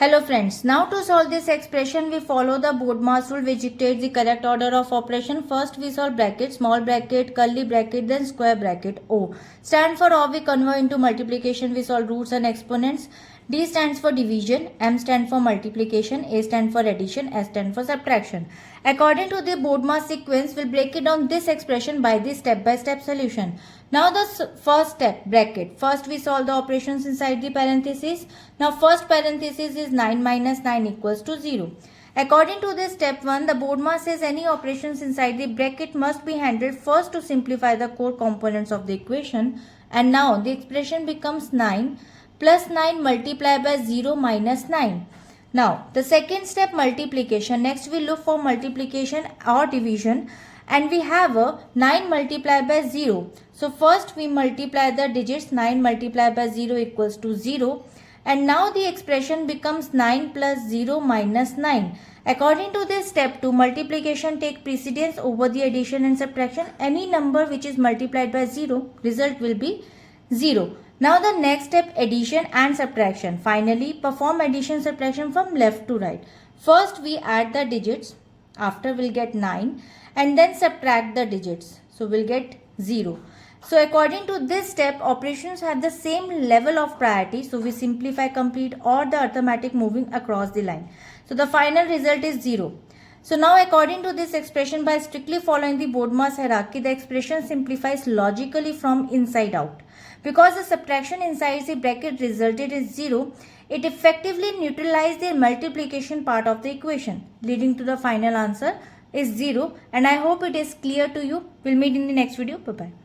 Hello friends, now to solve this expression we follow the BODMAS rule which dictates the correct order of operation. First we solve bracket, small bracket, curly bracket, then square bracket. O stand for O, we convert into multiplication, we solve roots and exponents. D stands for division, M stands for multiplication, A stands for addition, S stands for subtraction. According to the BODMAS sequence, we'll break it down this expression by the step-by-step solution. Now the first step, bracket. First we solve the operations inside the parentheses. Now first parenthesis is 9 minus 9 equals to 0. According to this step 1, the BODMAS says any operations inside the bracket must be handled first to simplify the core components of the equation. And now the expression becomes 9 plus 9 multiplied by 0 minus 9. Now the second step, multiplication. Next we look for multiplication or division. And we have a 9 multiplied by 0. So first we multiply the digits. 9 multiplied by 0 equals to 0. And now the expression becomes 9 plus 0 minus 9. According to this step 2, multiplication take precedence over the addition and subtraction. Any number which is multiplied by 0, result will be 0. Now the next step, addition and subtraction. Finally, perform addition subtraction from left to right. First we add the digits. After we'll get 9. And then subtract the digits. So we'll get 0. So according to this step, operations have the same level of priority. So we simplify, complete, or the arithmetic moving across the line. So the final result is 0. So now according to this expression, by strictly following the BODMAS hierarchy, the expression simplifies logically from inside out. Because the subtraction inside the bracket resulted is 0, it effectively neutralized the multiplication part of the equation, leading to the final answer is 0. And I hope it is clear to you. We'll meet in the next video. Bye-bye.